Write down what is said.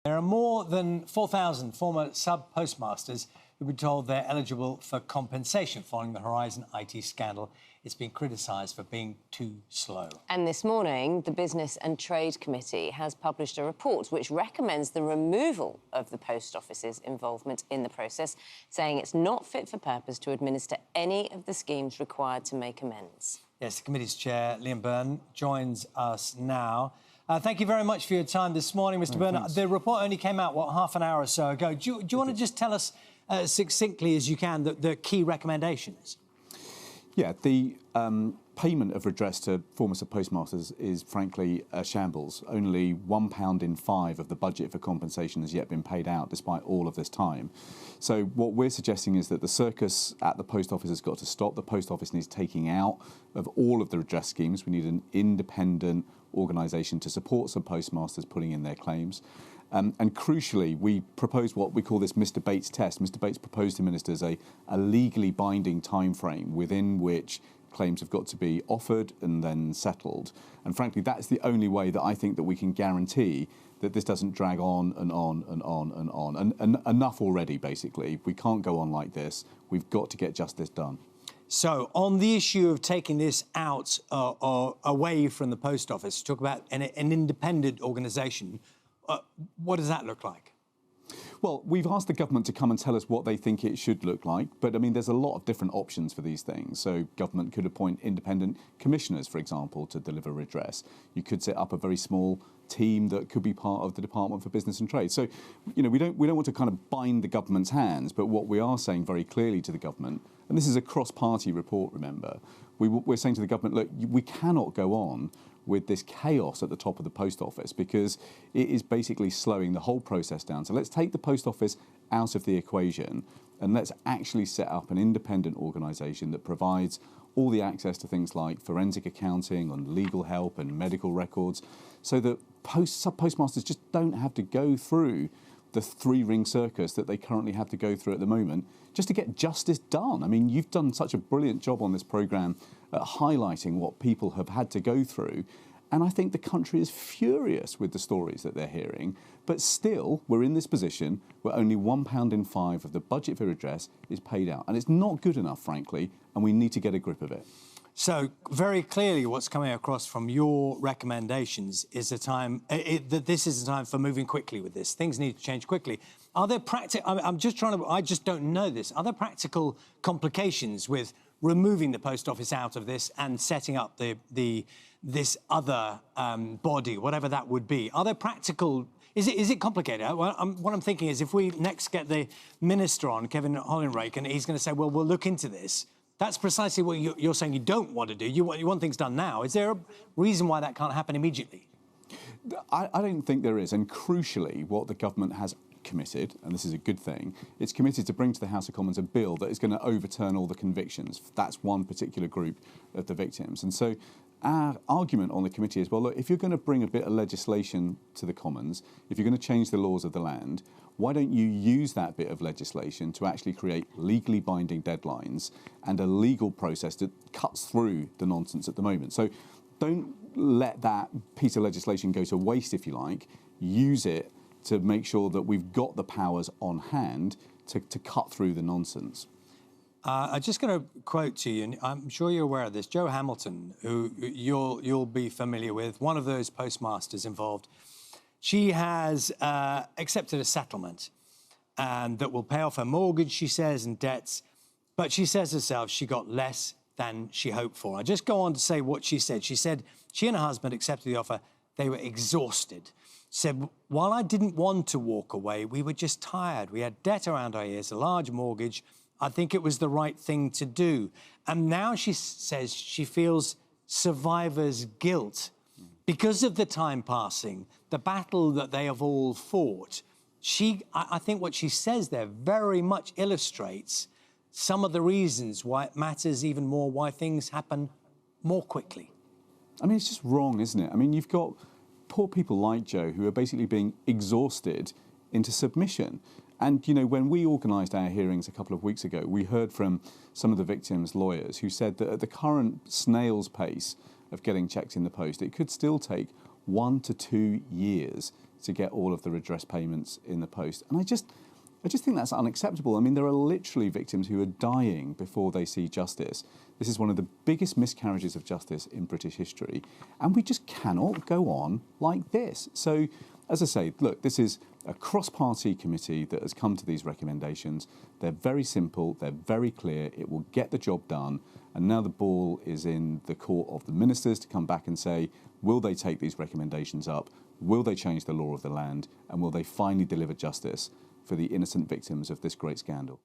There are more than 4,000 former sub-postmasters who've been told they're eligible for compensation following the Horizon IT scandal. It's been criticised for being too slow. And this morning, the Business and Trade Committee has published a report which recommends the removal of the Post Office's involvement in the process, saying it's not fit for purpose to administer any of the schemes required to make amends. Yes, the committee's chair, Byrne, joins us now. Thank you very much for your time this morning, Mr. Byrne. The report only came out, what, half an hour or so ago. Do you want to just tell us succinctly as you can the key recommendations? Yeah, the payment of redress to former postmasters is frankly a shambles. Only £1 in 5 of the budget for compensation has yet been paid out despite all of this time. So what we're suggesting is that the circus at the post office has got to stop. The post office needs taking out of all of the redress schemes. We need an independent organisation to support some postmasters putting in their claims. And crucially, we propose what we call this Mr. Bates test. Mr. Bates proposed to ministers a legally binding time frame within which claims have got to be offered and then settled. And frankly, that's the only way that I think that we can guarantee that this doesn't drag on and on and on and on. And enough already, basically. We can't go on like this. We've got to get justice done. So, on the issue of taking this out or away from the post office, talk about an independent organisation. What does that look like? Well, we've asked the government to come and tell us what they think it should look like. But, I mean, there's a lot of different options for these things. So government could appoint independent commissioners, for example, to deliver redress. You could set up a very small team that could be part of the Department for Business and Trade. So, you know, we don't want to kind of bind the government's hands. But what we are saying very clearly to the government, and this is a cross-party report, remember, we're saying to the government, look, we cannot go on with this chaos at the top of the post office because it is basically slowing the whole process down. So let's take the post office out of the equation and let's actually set up an independent organisation that provides all the access to things like forensic accounting and legal help and medical records so that sub-postmasters just don't have to go through the three-ring circus that they currently have to go through at the moment just to get justice done. I mean, you've done such a brilliant job on this programme at highlighting what people have had to go through. And I think the country is furious with the stories that they're hearing. But still, we're in this position where only £1 in 5 of the budget for redress is paid out. And it's not good enough, frankly, and we need to get a grip of it. So, very clearly, what's coming across from your recommendations is that this is a time for moving quickly with this. Things need to change quickly. Are there I just don't know this. Are there practical complications with removing the post office out of this and setting up this other body, whatever that would be? Are there practical? Is it complicated? What I'm thinking is if we next get the minister on, Kevin Hollinrake, and he's going to say, well, we'll look into this. That's precisely what you're saying you don't want to do. You want things done now. Is there a reason why that can't happen immediately? I don't think there is. And crucially, what the government has committed, and this is a good thing, it's committed to bring to the House of Commons a bill that is going to overturn all the convictions. That's one particular group of the victims. And so our argument on the committee is, well, look, if you're going to bring a bit of legislation to the Commons, if you're going to change the laws of the land, why don't you use that bit of legislation to actually create legally binding deadlines and a legal process that cuts through the nonsense at the moment? So don't let that piece of legislation go to waste, if you like. Use it to make sure that we've got the powers on hand to cut through the nonsense. I'm just going to quote to you, and I'm sure you're aware of this, Jo Hamilton, who you'll be familiar with, one of those postmasters involved. She has accepted a settlement that will pay off her mortgage, she says, and debts. But she says herself she got less than she hoped for. I just go on to say what she said. She said she and her husband accepted the offer. They were exhausted. Said, while I didn't want to walk away, we were just tired. We had debt around our ears, a large mortgage. I think it was the right thing to do. And now she says she feels survivor's guilt because of the time passing, the battle that they have all fought. I think what she says there very much illustrates some of the reasons why it matters even more, why things happen more quickly. I mean, it's just wrong, isn't it? I mean, you've got poor people like Jo who are basically being exhausted into submission. And, you know, when we organised our hearings a couple of weeks ago, we heard from some of the victims' lawyers who said that at the current snail's pace of getting checks in the post, it could still take 1 to 2 years to get all of the redress payments in the post. And I just think that's unacceptable. I mean, there are literally victims who are dying before they see justice. This is one of the biggest miscarriages of justice in British history. And we just cannot go on like this. So, as I say, look, this is a cross-party committee that has come to these recommendations. They're very simple, they're very clear, it will get the job done. And now the ball is in the court of the ministers to come back and say, will they take these recommendations up? Will they change the law of the land? And will they finally deliver justice for the innocent victims of this great scandal?